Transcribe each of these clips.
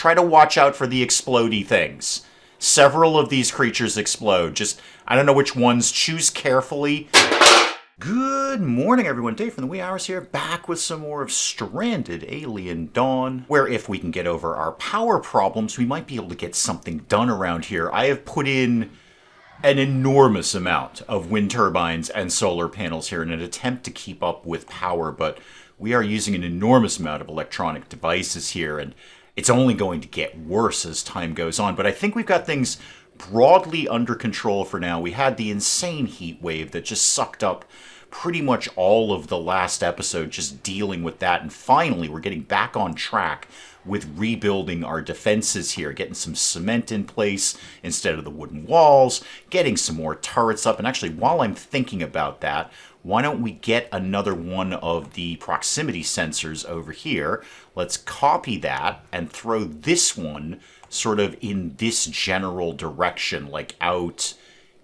try to watch out for the explodey things. Several of these creatures explode. Just, I don't know which ones. Choose carefully. Good morning, everyone. Dave from the wee hours here, back with some more of Stranded Alien Dawn, where if we can get over our power problems, we might be able to get something done around here. I have put in an enormous amount of wind turbines and solar panels here in an attempt to keep up with power, but we are using an enormous amount of electronic devices here, and it's only going to get worse as time goes on. But I think we've got things broadly under control for now. We had the insane heat wave that just sucked up pretty much all of the last episode, just dealing with that, and finally we're getting back on track with rebuilding our defenses here, getting some cement in place instead of the wooden walls, getting some more turrets up. And actually, while I'm thinking about that, why don't we get another one of the proximity sensors over here? Let's copy that and throw this one sort of in this general direction, like out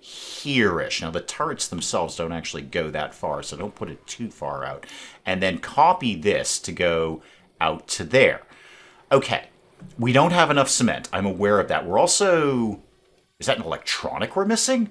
here-ish. Now, the turrets themselves don't actually go that far, so don't put it too far out. And then copy this to go out to there. Okay, we don't have enough cement. I'm aware of that. We're also... Is that an electronic we're missing?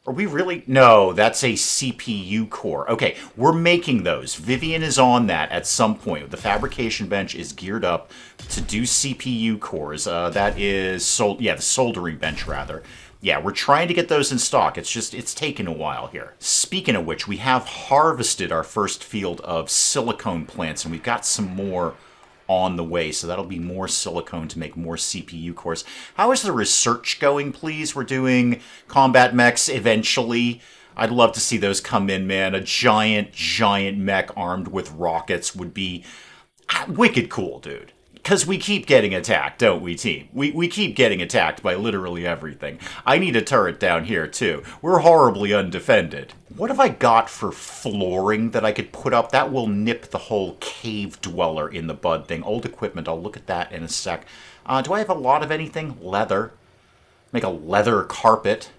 Are we really... No, that's a CPU core. Okay, we're making those. Vivian is on that at some point. The fabrication bench is geared up to do CPU cores. That is... the soldering bench, rather. Yeah, we're trying to get those in stock. It's taken a while here. Speaking of which, we have harvested our first field of silicone plants, and we've got some more on the way, so that'll be more silicone to make more CPU cores. How is the research going, please? We're doing combat mechs eventually. I'd love to see those come in, man. A giant mech armed with rockets would be wicked cool, dude. Because we keep getting attacked, don't we, team? We keep getting attacked by literally everything. I need a turret down here, too. We're horribly undefended. What have I got for flooring that I could put up? That will nip the whole cave dweller in the bud thing. Old equipment, I'll look at that in a sec. Do I have a lot of anything? Leather. Make a leather carpet.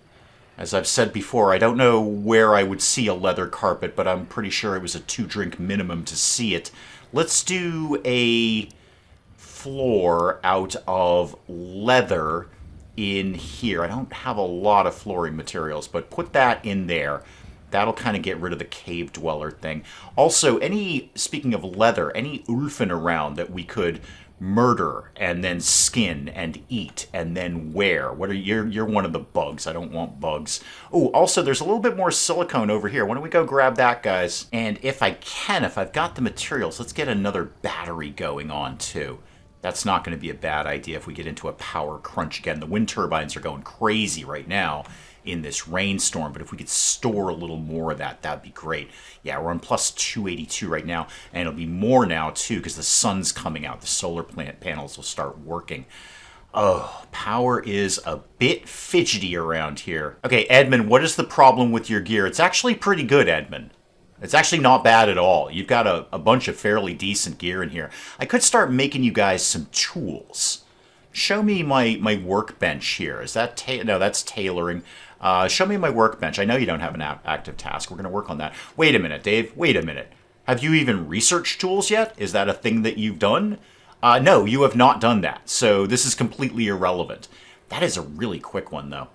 As I've said before, I don't know where I would see a leather carpet, but I'm pretty sure it was a 2-drink minimum to see it. Let's do a floor out of leather in here. I don't have a lot of flooring materials, but put that in there. That'll kind of get rid of the cave dweller thing. Also, speaking of leather, any ulfen around that we could murder and then skin and eat and then wear. You're one of the bugs. I don't want bugs. Oh, also there's a little bit more silicone over here. Why don't we go grab that, guys? And if I've got the materials, let's get another battery going on too. That's not going to be a bad idea if we get into a power crunch again. The wind turbines are going crazy right now in this rainstorm, but if we could store a little more of that, that'd be great. Yeah, we're on plus 282 right now, and it'll be more now, too, because the sun's coming out. The solar plant panels will start working. Oh, power is a bit fidgety around here. Okay, Edmund, what is the problem with your gear? It's actually pretty good, Edmund. It's actually not bad at all. You've got a bunch of fairly decent gear in here. I could start making you guys some tools. Show me my workbench here. Is that... No, that's tailoring. Show me my workbench. I know you don't have an active task. We're going to work on that. Wait a minute, Dave. Wait a minute. Have you even researched tools yet? Is that a thing that you've done? No, you have not done that. So this is completely irrelevant. That is a really quick one, though.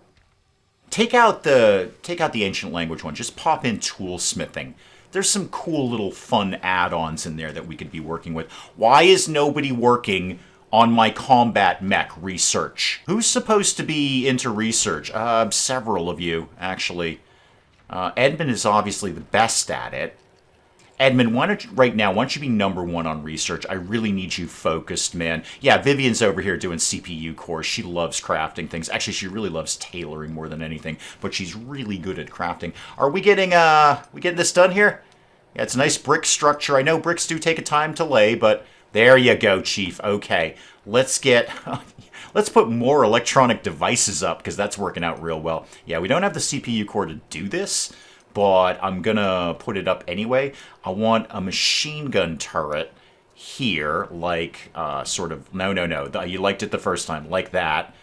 Take out the ancient language one. Just pop in toolsmithing. There's some cool little fun add-ons in there that we could be working with. Why is nobody working on my combat mech research? Who's supposed to be into research? Several of you, actually. Edmund is obviously the best at it. Edmund, why don't you be number 1 on research? I really need you focused, man. Yeah, Vivian's over here doing CPU cores. She loves crafting things. Actually, she really loves tailoring more than anything, but she's really good at crafting. Are we getting this done here? Yeah, it's a nice brick structure. I know bricks do take a time to lay, but there you go, Chief. Okay, let's put more electronic devices up, because that's working out real well. Yeah, we don't have the CPU core to do this, but I'm gonna put it up anyway. I want a machine gun turret here, like, no. You liked it the first time, like that.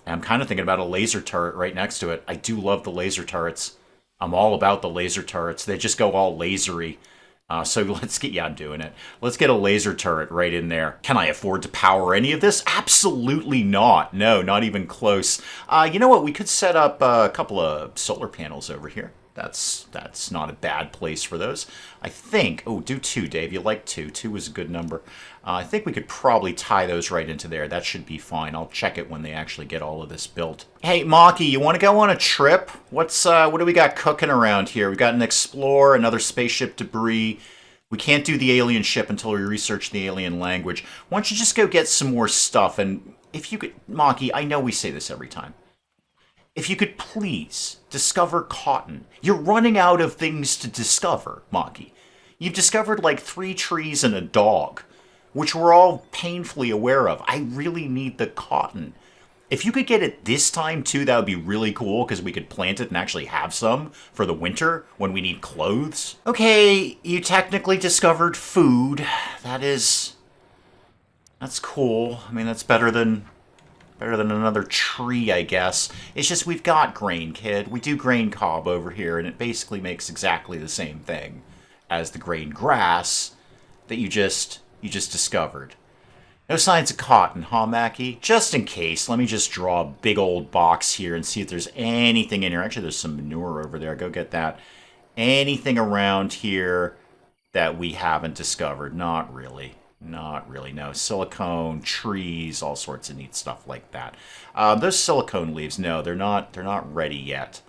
And I'm kind of thinking about a laser turret right next to it. I do love the laser turrets. I'm all about the laser turrets. They just go all lasery. So let's get, yeah, I'm doing it. Let's get a laser turret right in there. Can I afford to power any of this? Absolutely not. No, not even close. You know what? We could set up a couple of solar panels over here. That's not a bad place for those. I think, oh, do two, Dave. You like two. Two is a good number. I think we could probably tie those right into there. That should be fine. I'll check it when they actually get all of this built. Hey, Maki, you want to go on a trip? What do we got cooking around here? We got an explorer, another spaceship debris. We can't do the alien ship until we research the alien language. Why don't you just go get some more stuff? And if you could, Maki, I know we say this every time. If you could please discover cotton. You're running out of things to discover, Maki. You've discovered like 3 trees and a dog, which we're all painfully aware of. I really need the cotton. If you could get it this time too, that would be really cool because we could plant it and actually have some for the winter when we need clothes. Okay, you technically discovered food. That's cool. I mean, that's better than another tree, I guess. It's just we've got grain, kid. We do grain cob over here, and it basically makes exactly the same thing as the grain grass that you just discovered. No signs of cotton, huh, Mackie? Just in case, let me just draw a big old box here and see if there's anything in here. Actually, there's some manure over there. Go get that. Anything around here that we haven't discovered? Not really. Not really, no. Silicone, trees, all sorts of neat stuff like that. Those silicone leaves, no, they're not ready yet.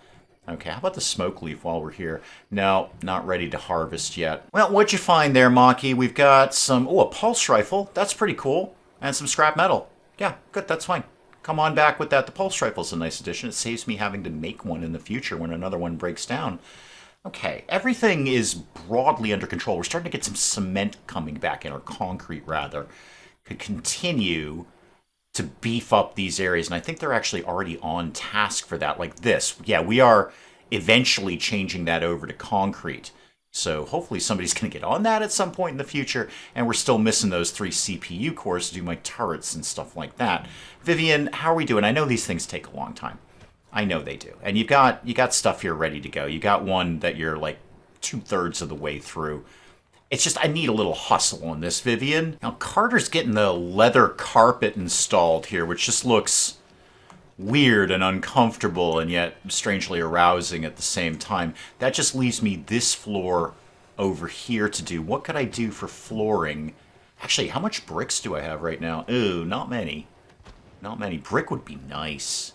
Okay, how about the smoke leaf while we're here? No, not ready to harvest yet. Well, what'd you find there, Maki? We've got some, a pulse rifle. That's pretty cool. And some scrap metal. Yeah, good, that's fine. Come on back with that. The pulse rifle's a nice addition. It saves me having to make one in the future when another one breaks down. Okay, everything is broadly under control. We're starting to get some cement coming back in, or concrete rather. Could continue to beef up these areas, and I think they're actually already on task for that, like this. Yeah, we are eventually changing that over to concrete. So hopefully somebody's going to get on that at some point in the future, and we're still missing those 3 CPU cores to do my turrets and stuff like that. Vivian, how are we doing? I know these things take a long time. I know they do. And you got stuff here ready to go. You got one that you're like 2/3 of the way through. It's just I need a little hustle on this, Vivian. Now Carter's getting the leather carpet installed here, which just looks weird and uncomfortable and yet strangely arousing at the same time. That just leaves me this floor over here to do. What could I do for flooring? Actually, how much bricks do I have right now? Ooh, not many. Not many. Brick would be nice.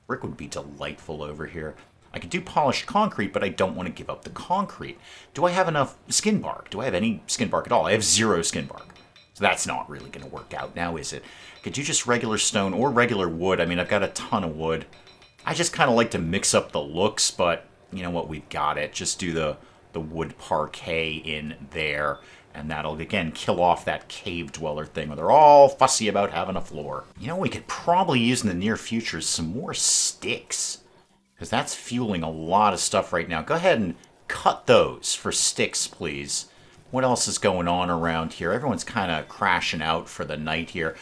Brick would be delightful over here. I could do polished concrete, but I don't want to give up the concrete. Do I have enough skin bark? Do I have any skin bark at all? I have 0 skin bark. So that's not really going to work out now, is it? Could you just regular stone or regular wood? I mean, I've got a ton of wood. I just kind of like to mix up the looks, but you know what? We've got it. Just do the wood parquet in there. And that'll, again, kill off that cave dweller thing where they're all fussy about having a floor. You know what we could probably use in the near future is some more sticks. Because that's fueling a lot of stuff right now. Go ahead and cut those for sticks, please. What else is going on around here? Everyone's kind of crashing out for the night here.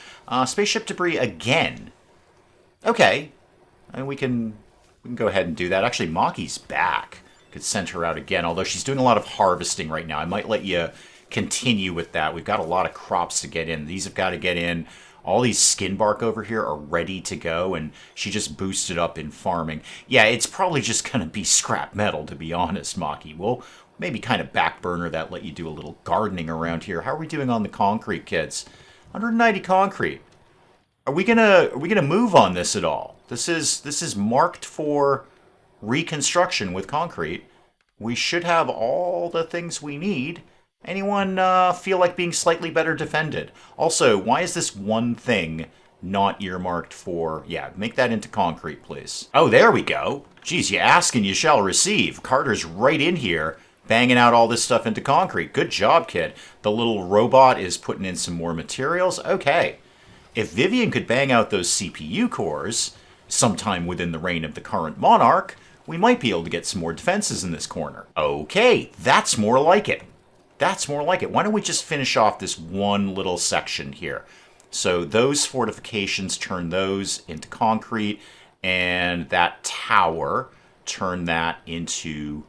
Spaceship debris again. Okay. I mean, we can go ahead and do that. Actually, Maki's back. Could send her out again, although she's doing a lot of harvesting right now. I might let you continue with that. We've got a lot of crops to get in. These have got to get in. All these skin bark over here are ready to go, and she just boosted up in farming. Yeah, it's probably just going to be scrap metal, to be honest, Maki. We'll maybe kind of back burner that, let you do a little gardening around here. How are we doing on the concrete, kids? 190 concrete. Are we gonna move on this at all? This is marked for reconstruction with concrete. We should have all the things we need. Anyone feel like being slightly better defended? Also, why is this one thing not earmarked for... Yeah, make that into concrete, please. Oh, there we go. Geez, you ask and you shall receive. Carter's right in here, banging out all this stuff into concrete. Good job, kid. The little robot is putting in some more materials. Okay. If Vivian could bang out those CPU cores sometime within the reign of the current monarch, we might be able to get some more defenses in this corner. Okay, that's more like it. That's more like it. Why don't we just finish off this one little section here? So those fortifications, turn those into concrete, and that tower, turn that into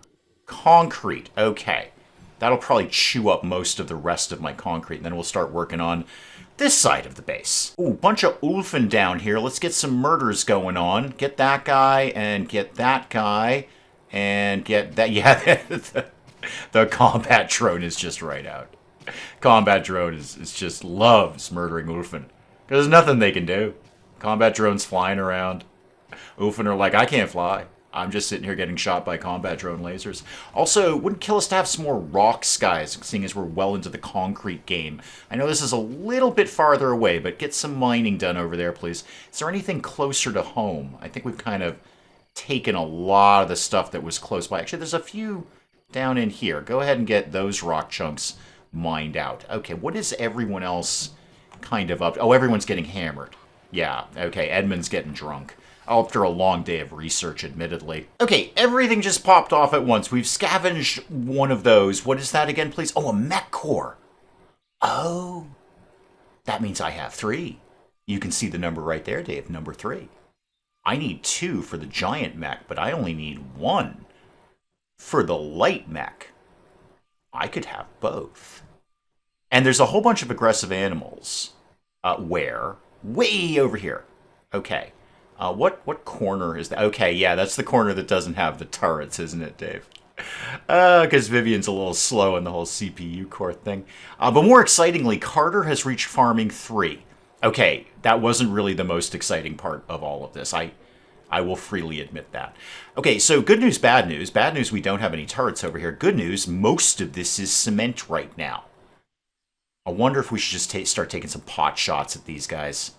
concrete. Okay. That'll probably chew up most of the rest of my concrete, and then we'll start working on this side of the base. Ooh, bunch of Ulfen down here. Let's get some murders going on. Get that guy, and get that guy, and get that... Yeah, the combat drone is just right out. Combat drone is just loves murdering Ulfen. There's nothing they can do. Combat drones flying around. Ulfen are like, I can't fly. I'm just sitting here getting shot by combat drone lasers. Also, wouldn't kill us to have some more rocks, guys, seeing as we're well into the concrete game. I know this is a little bit farther away, but get some mining done over there, please. Is there anything closer to home? I think we've kind of taken a lot of the stuff that was close by. Actually, there's a few down in here. Go ahead and get those rock chunks mined out. Okay, what is everyone else kind of up? Oh, everyone's getting hammered. Yeah, okay, Edmund's getting drunk. After a long day of research, admittedly. Okay, everything just popped off at once. We've scavenged one of those. What is that again, please? Oh, a mech core. Oh, that means I have 3. You can see the number right there, Dave, number 3. I need 2 for the giant mech, but I only need 1 for the light mech. I could have both. And there's a whole bunch of aggressive animals. Where? Way over here. Okay. What corner is that? Okay, yeah, that's the corner that doesn't have the turrets, isn't it, Dave? Because Vivian's a little slow in the whole CPU core thing. But more excitingly, Carter has reached farming 3. Okay, that wasn't really the most exciting part of all of this. I will freely admit that. Okay, so good news, bad news. Bad news, we don't have any turrets over here. Good news, most of this is cement right now. I wonder if we should just start taking some pot shots at these guys.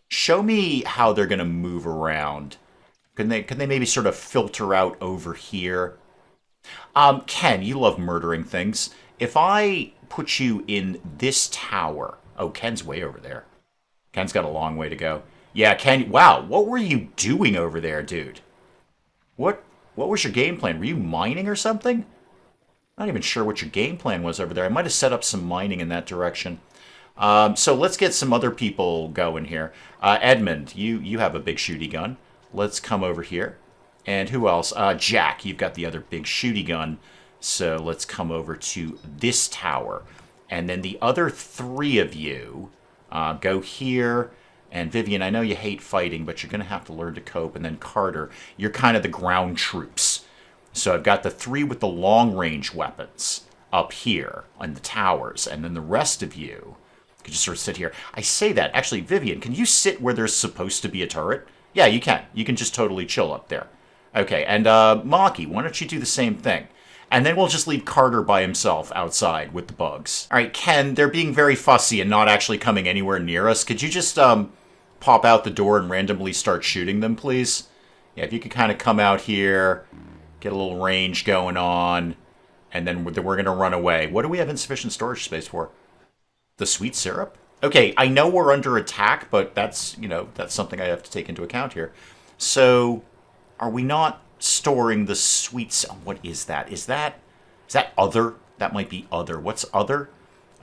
Show me how they're going to move around. Can they maybe sort of filter out over here? Ken, you love murdering things. If I put you in this tower... Oh, Ken's way over there. Ken's got a long way to go. Yeah, Ken... Wow, what were you doing over there, dude? What was your game plan? Were you mining or something? Not even sure what your game plan was over there. I might have set up some mining in that direction. So let's get some other people going here. Edmund, you have a big shooty gun. Let's come over here. And who else? Jack, you've got the other big shooty gun. So let's come over to this tower. And then the other 3 of you go here. And Vivian, I know you hate fighting, but you're going to have to learn to cope. And then Carter, you're kind of the ground troops. So I've got the 3 with the long-range weapons up here on the towers. And then the rest of you... You just sort of sit here. I say that. Actually, Vivian, can you sit where there's supposed to be a turret? Yeah, you can. You can just totally chill up there. Okay, and Maki, why don't you do the same thing? And then we'll just leave Carter by himself outside with the bugs. All right, Ken, they're being very fussy and not actually coming anywhere near us. Could you just pop out the door and randomly start shooting them, please? Yeah, if you could kind of come out here, get a little range going on, and then we're going to run away. What do we have insufficient storage space for? The sweet syrup? Okay, I know we're under attack, but that's, that's something I have to take into account here. So, are we not storing the sweets? What is that? Is that other? That might be other. What's other?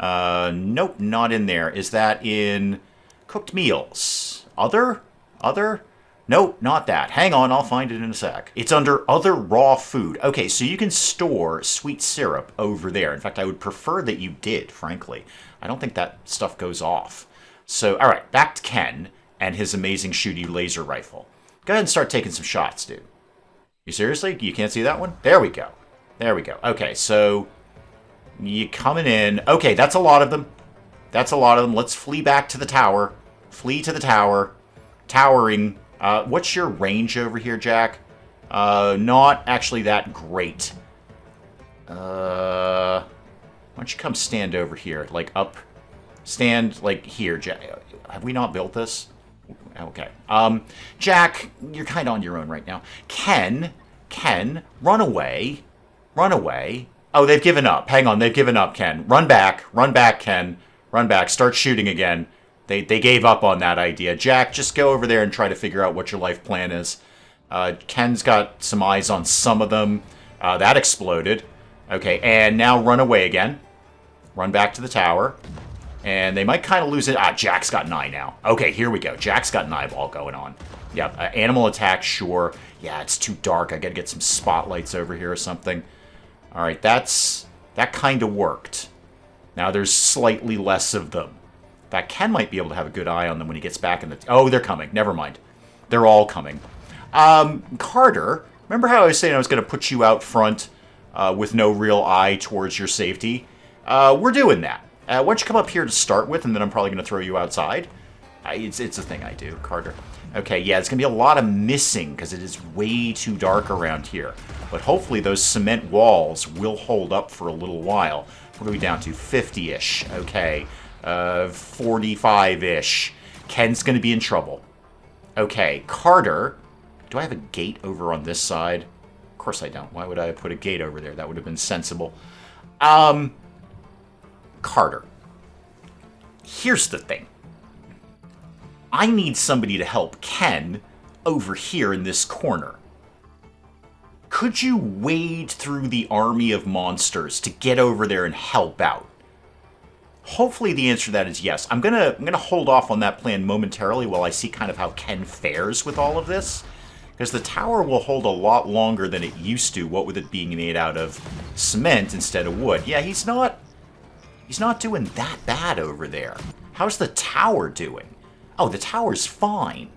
Nope, not in there. Is that in cooked meals? Other? Nope, not that. Hang on, I'll find it in a sec. It's under other raw food. Okay, so you can store sweet syrup over there. In fact, I would prefer that you did, frankly. I don't think that stuff goes off. So, all right, back to Ken and his amazing shooty laser rifle. Go ahead and start taking some shots, dude. You seriously? You can't see that one? There we go. There we go. Okay, so you coming in. Okay, that's a lot of them. That's a lot of them. Let's flee back to the tower. Flee to the tower. Towering. What's your range over here, Jack? Not actually that great. Why don't you come stand over here? Like up. Stand like here, Jack. Have we not built this? Okay. Jack, you're kind of on your own right now. Ken, run away. Run away. Oh, they've given up. Hang on, they've given up, Ken. Run back, Ken. Run back. Start shooting again. They gave up on that idea. Jack, just go over there and try to figure out what your life plan is. Ken's got some eyes on some of them. That exploded. Okay, and now run away again. Run back to the tower. And they might kind of lose it. Jack's got an eye now. Okay, here we go. Jack's got an eyeball going on. Yep, animal attack, sure. Yeah, it's too dark. I gotta get some spotlights over here or something. All right, that's That kind of worked. Now there's slightly less of them. That Ken might be able to have a good eye on them when he gets back in the... Oh, they're coming. Never mind. They're all coming. Carter, remember how I was saying I was going to put you out front with no real eye towards your safety? We're doing that. Why don't you come up here to start with, and then I'm probably going to throw you outside. It's a thing I do, Carter. Okay, yeah, it's going to be a lot of missing because it is way too dark around here. But hopefully those cement walls will hold up for a little while. What are we down to? 50-ish. Okay. 45-ish. Ken's going to be in trouble. Okay, Carter. Do I have a gate over on this side? Of course I don't. Why would I put a gate over there? That would have been sensible. Carter. Here's the thing. I need somebody to help Ken over here in this corner. Could you wade through the army of monsters to get over there and help out? Hopefully the answer to that is yes. I'm gonna hold off on that plan momentarily while I see kind of how Ken fares with all of this. Because the tower will hold a lot longer than it used to, what with it being made out of cement instead of wood. Yeah, he's not doing that bad over there. How's the tower doing? Oh, the tower's fine.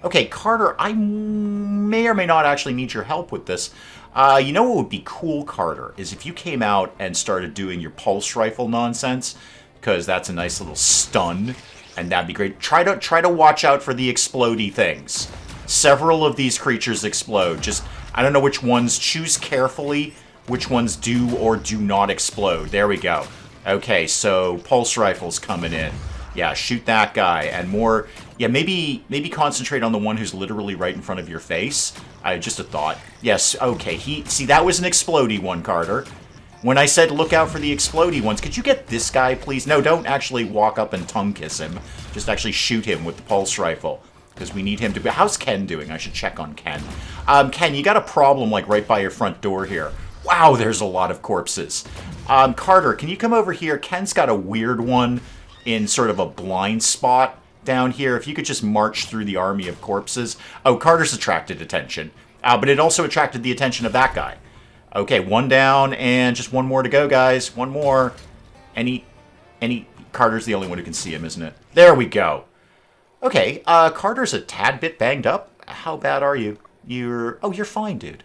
Okay, Carter, I may or may not actually need your help with this. You know what would be cool, Carter, is if you came out and started doing your pulse rifle nonsense, because that's a nice little stun, and that'd be great. Try to watch out for the explodey things. Several of these creatures explode. Just, I don't know which ones. Choose carefully which ones do or do not explode. There we go. Okay, so pulse rifles coming in. Yeah, shoot that guy. And more... Yeah, maybe concentrate on the one who's literally right in front of your face. Just a thought. Yes, okay. See, that was an explodey one, Carter. When I said look out for the explodey ones, could you get this guy, please? No, don't actually walk up and tongue kiss him. Just actually shoot him with the pulse rifle. Because we need him to... How's Ken doing? I should check on Ken. Ken, you got a problem, like, right by your front door here. Wow, there's a lot of corpses. Carter, can you come over here? Ken's got a weird one in sort of a blind spot down here. If you could just march through the army of corpses. Oh, Carter's attracted attention. But it also attracted the attention of that guy. Okay, one down, and just one more to go, guys. One more. Carter's the only one who can see him, isn't it? There we go. Okay, Carter's a tad bit banged up. How bad are you? You're fine, dude.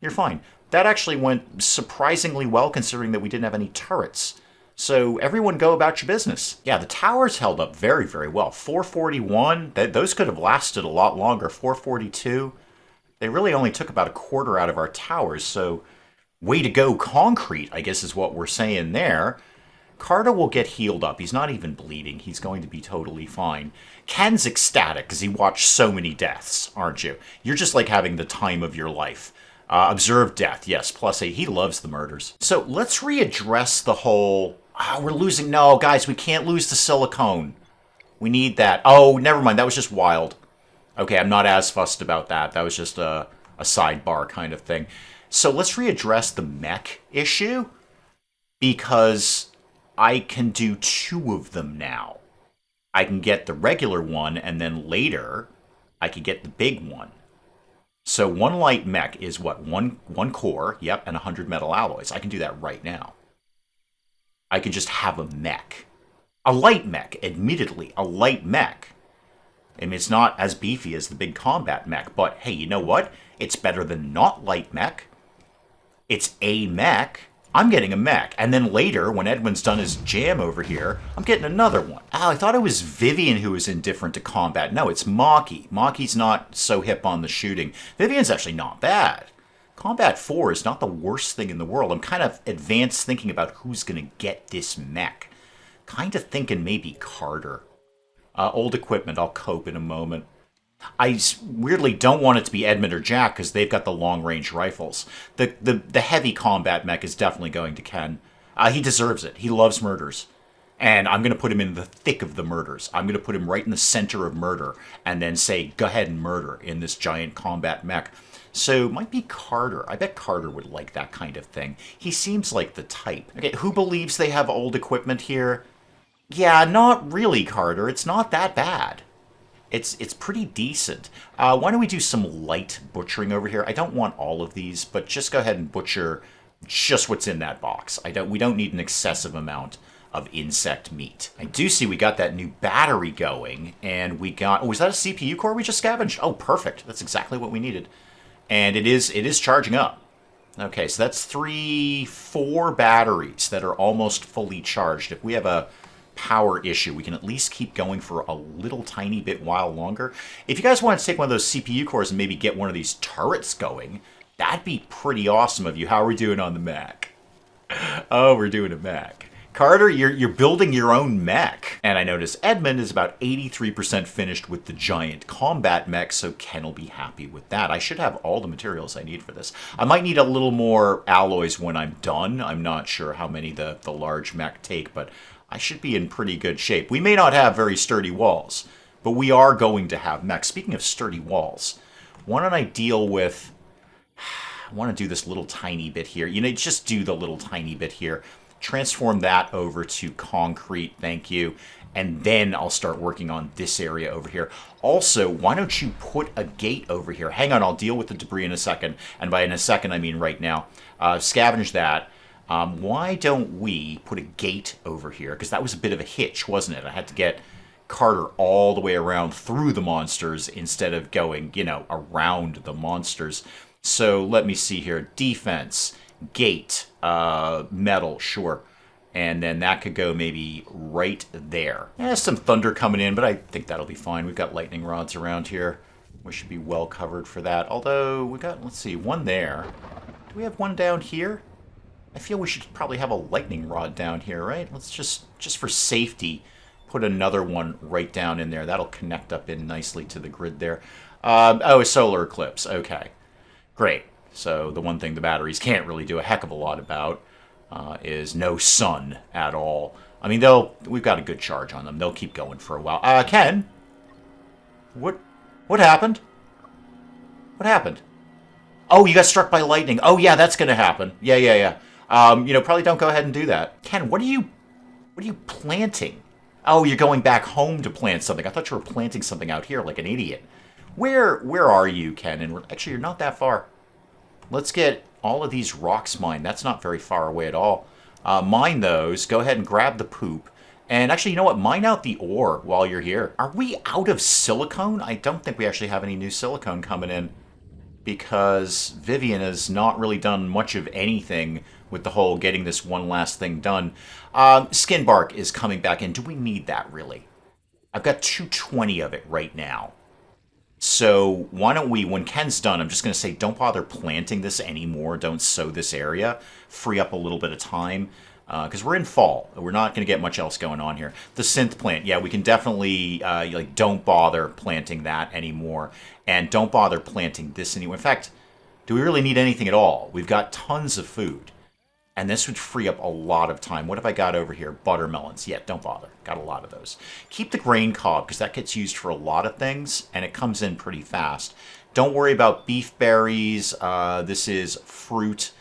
You're fine. That actually went surprisingly well, considering that we didn't have any turrets. So everyone go about your business. Yeah, the towers held up very, very well. 441, those could have lasted a lot longer. 442, they really only took about a quarter out of our towers, so way to go, concrete, I guess is what we're saying there. Carter will get healed up. He's not even bleeding. He's going to be totally fine. Ken's ecstatic because he watched so many deaths, aren't you? You're just like having the time of your life. Observed death, yes, +8. He loves the murders. So let's readdress the whole... we're losing... No, guys, we can't lose the silicone. We need that. Oh, never mind. That was just wild. Okay, I'm not as fussed about that. That was just a sidebar kind of thing. So let's readdress the mech issue, because I can do 2 of them now. I can get the regular one, and then later I can get the big one. So 1 light mech is what? One core, yep, and 100 metal alloys. I can do that right now. I can just have a mech. A light mech, admittedly, a light mech. I mean, it's not as beefy as the big combat mech, but hey, you know what? It's better than not light mech. It's a mech. I'm getting a mech. And then later, when Edwin's done his jam over here, I'm getting another one. Oh, I thought it was Vivian who was indifferent to combat. No, it's Maki. Maki's not so hip on the shooting. Vivian's actually not bad. Combat 4 is not the worst thing in the world. I'm kind of advanced thinking about who's going to get this mech. Kind of thinking maybe Carter. Old equipment, I'll cope in a moment. I weirdly don't want it to be Edmund or Jack because they've got the long-range rifles. The heavy combat mech is definitely going to Ken. He deserves it. He loves murders. And I'm going to put him in the thick of the murders. I'm going to put him right in the center of murder and then say, go ahead and murder in this giant combat mech. So it might be Carter. I bet Carter would like that kind of thing. He seems like the type. Okay, who believes they have old equipment here? Yeah, not really, Carter. It's not that bad. It's pretty decent. Why don't we do some light butchering over here? I don't want all of these, but just go ahead and butcher Just what's in that box. We don't need an excessive amount of insect meat. I do see we got that new battery going, and we got... Oh, was that a CPU core we just scavenged? Oh, perfect. That's exactly what we needed. And it is charging up. Okay, so that's 4 batteries that are almost fully charged. If we have a power issue, we can at least keep going for a little tiny bit while longer. If you guys want to take one of those CPU cores and maybe get one of these turrets going, that'd be pretty awesome of you. How are we doing on the Mech? Oh, we're doing a Mech. Carter, you're building your own mech. And I notice Edmund is about 83% finished with the giant combat mech, so Ken will be happy with that. I should have all the materials I need for this. I might need a little more alloys when I'm done. I'm not sure how many the large mech take, but I should be in pretty good shape. We may not have very sturdy walls, but we are going to have mechs. Speaking of sturdy walls, why don't I deal with... I want to do this little tiny bit here. You know, just do the little tiny bit here. Transform that over to concrete, thank you. And then I'll start working on this area over here. Also, why don't you put a gate over here? Hang on, I'll deal with the debris in a second. And by in a second, I mean right now. Scavenge that. Why don't we put a gate over here? Because that was a bit of a hitch, wasn't it? I had to get Carter all the way around through the monsters instead of going, you know, around the monsters. So let me see here. Defense. Gate, metal, sure. And then that could go maybe right there. There's some thunder coming in, but I think that'll be fine. We've got lightning rods around here. We should be well covered for that. Although, we got, let's see, one there. Do we have one down here? I feel we should probably have a lightning rod down here, right? Let's just for safety, put another one right down in there. That'll connect up in nicely to the grid there. Oh, a solar eclipse. Okay, great. So the one thing the batteries can't really do a heck of a lot about is no sun at all. I mean, we've got a good charge on them. They'll keep going for a while. Ken? What happened? What happened? Oh, you got struck by lightning. Oh, yeah, that's going to happen. Yeah. You know, probably don't go ahead and do that. Ken, what are you planting? Oh, you're going back home to plant something. I thought you were planting something out here like an idiot. Where are you, Ken? And actually, you're not that far. Let's get all of these rocks mined. That's not very far away at all. Mine those. Go ahead and grab the poop. And actually, you know what? Mine out the ore while you're here. Are we out of silicone? I don't think we actually have any new silicone coming in, because Vivian has not really done much of anything with the whole getting this one last thing done. Skin bark is coming back in. Do we need that, really? I've got 220 of it right now. So why don't we, when Ken's done, I'm just going to say don't bother planting this anymore. Don't sow this area. Free up a little bit of time, because we're in fall. We're not going to get much else going on here. The synth plant, yeah, we can definitely, don't bother planting that anymore. And don't bother planting this anymore. In fact, do we really need anything at all? We've got tons of food. And this would free up a lot of time. What have I got over here? Buttermelons. Yeah, don't bother. Got a lot of those. Keep the grain cob, because that gets used for a lot of things, and it comes in pretty fast. Don't worry about beef berries. This is fruit.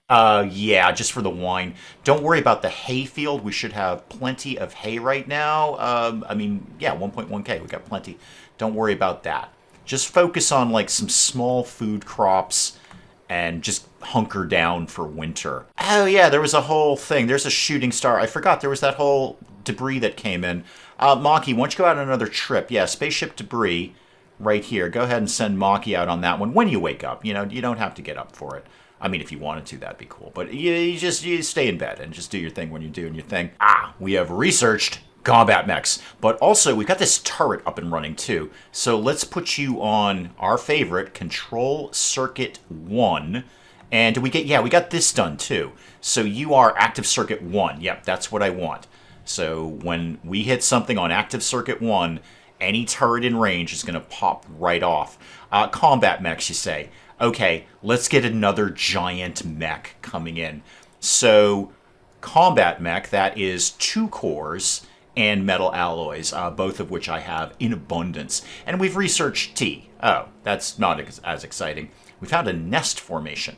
Yeah, just for the wine. Don't worry about the hay field. We should have plenty of hay right now. I mean, yeah, 1.1K. We got plenty. Don't worry about that. Just focus on, like, some small food crops and just hunker down for winter. Oh, yeah, there was a whole thing. There's a shooting star. I forgot there was that whole debris that came in. Maki, why don't you go out on another trip? Yeah, spaceship debris right here. Go ahead and send Maki out on that one when you wake up. You know, you don't have to get up for it. I mean, if you wanted to, that'd be cool. But you stay in bed and just do your thing when you're doing your thing. We have researched combat mechs. But also, we've got this turret up and running, too. So let's put you on our favorite, Control Circuit 1. And we got this done, too. So you are Active Circuit 1. Yep, that's what I want. So when we hit something on Active Circuit 1, any turret in range is going to pop right off. Combat mechs, you say. Okay, let's get another giant mech coming in. So, combat mech, that is 2 cores and metal alloys, both of which I have in abundance. And we've researched tea. Oh, that's not as exciting. We found a nest formation.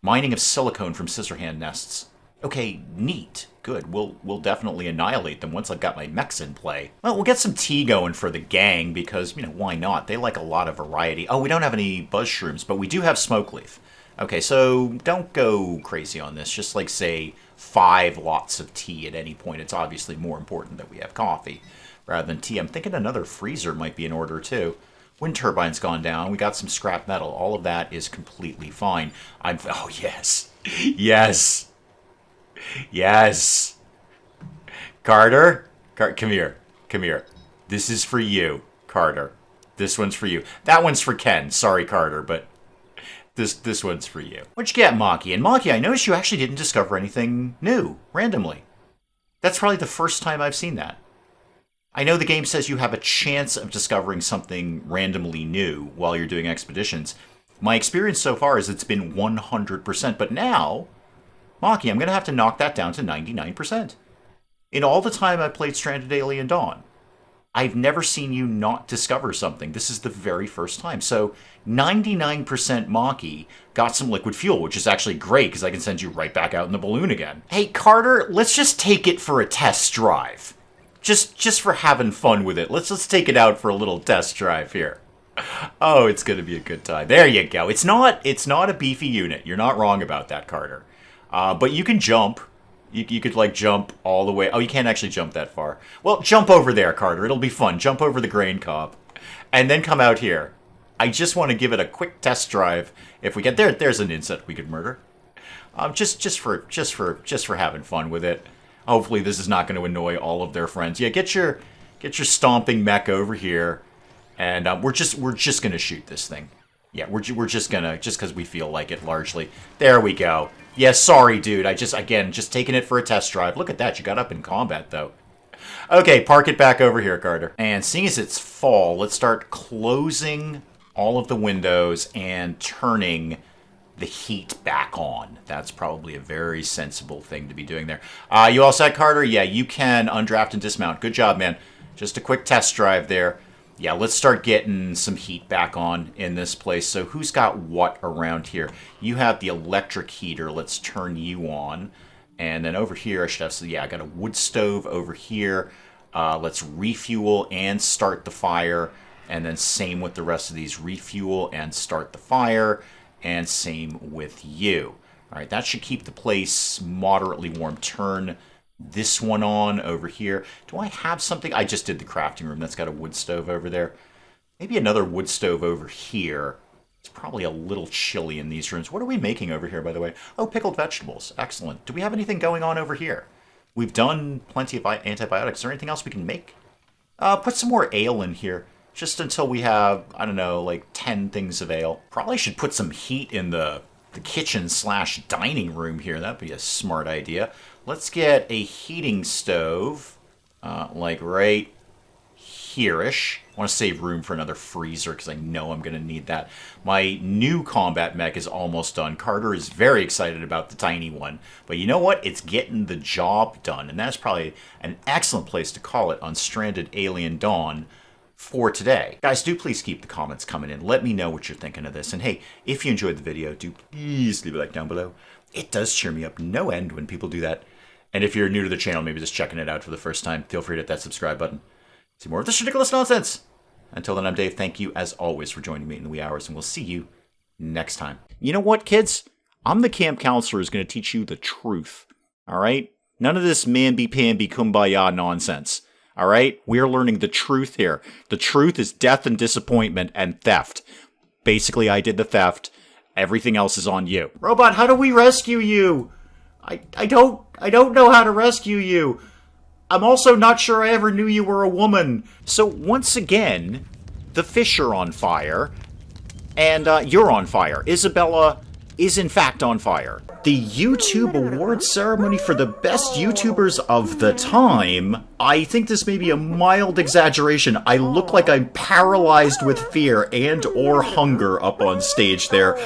Mining of silicone from scissorhand nests. Okay, neat. Good. We'll definitely annihilate them once I've got my mechs in play. Well, we'll get some tea going for the gang because, why not? They like a lot of variety. Oh, we don't have any buzz shrooms, but we do have smoke leaf. Okay, so don't go crazy on this. Just like say 5 lots of tea at any point. It's obviously more important that we have coffee rather than tea. I'm thinking another freezer might be in order too. Wind turbine's gone down. We got some scrap metal. All of that is completely fine. Oh, yes. Yes. Yes. Carter? Come here. Come here. This is for you, Carter. This one's for you. That one's for Ken. Sorry, Carter, but this one's for you. What'd you get, Maki? And Maki, I noticed you actually didn't discover anything new, randomly. That's probably the first time I've seen that. I know the game says you have a chance of discovering something randomly new while you're doing expeditions. My experience so far is it's been 100%, but now, Maki, I'm going to have to knock that down to 99%. In all the time I've played Stranded Alien Dawn, I've never seen you not discover something. This is the very first time. So 99% Maki got some liquid fuel, which is actually great because I can send you right back out in the balloon again. Hey, Carter, let's just take it for a test drive. Just for having fun with it. Let's take it out for a little test drive here. Oh, it's going to be a good time. There you go. It's not a beefy unit. You're not wrong about that, Carter. But you can jump. You could, like, jump all the way. Oh, you can't actually jump that far. Well, jump over there, Carter. It'll be fun. Jump over the grain cob. And then come out here. I just want to give it a quick test drive. If we get there, there's an insect we could murder. Just for having fun with it. Hopefully this is not going to annoy all of their friends. Yeah, get your stomping mech over here. And we're just going to shoot this thing. Yeah, we're just because we feel like it, largely. There we go. Yeah, sorry, dude. Again, just taking it for a test drive. Look at that. You got up in combat, though. Okay, park it back over here, Carter. And seeing as it's fall, let's start closing all of the windows and turning the heat back on. That's probably a very sensible thing to be doing there. You all set, Carter? Yeah, you can undraft and dismount. Good job, man. Just a quick test drive there. Yeah, let's start getting some heat back on in this place. So who's got what around here? You have the electric heater. Let's turn you on. And then over here, I should have, so yeah, I got a wood stove over here. Let's refuel and start the fire. And then same with the rest of these. Refuel and start the fire. And same with you. All right, that should keep the place moderately warm. Turn this one on over here. Do I have something? I just did the crafting room. That's got a wood stove over there. Maybe another wood stove over here. It's probably a little chilly in these rooms. What are we making over here, by the way? Oh, pickled vegetables. Excellent. Do we have anything going on over here? We've done plenty of antibiotics. Is there anything else we can make? Put some more ale in here. Just until we have, I don't know, like 10 things of ale. Probably should put some heat in the kitchen/dining room here. That'd be a smart idea. Let's get a heating stove, like right here-ish. I want to save room for another freezer because I know I'm going to need that. My new combat mech is almost done. Carter is very excited about the tiny one. But you know what? It's getting the job done. And that's probably an excellent place to call it on Stranded Alien Dawn for today. Guys, do please keep the comments coming in. Let me know what you're thinking of this. And hey, if you enjoyed the video, do please leave a like down below. It does cheer me up no end when people do that. And if you're new to the channel, maybe just checking it out for the first time, feel free to hit that subscribe button. See more of this ridiculous nonsense. Until then, I'm Dave. Thank you, as always, for joining me in the wee hours, and we'll see you next time. You know what, kids? I'm the camp counselor who's going to teach you the truth. All right? None of this mamby-pamby kumbaya nonsense. All right? We're learning the truth here. The truth is death and disappointment and theft. Basically, I did the theft. Everything else is on you. Robot, how do we rescue you? I don't know how to rescue you. I'm also not sure I ever knew you were a woman. So once again, the fish are on fire, and you're on fire. Isabella is in fact on fire. The YouTube award ceremony for the best YouTubers of the time. I think this may be a mild exaggeration. I look like I'm paralyzed with fear and or hunger up on stage there.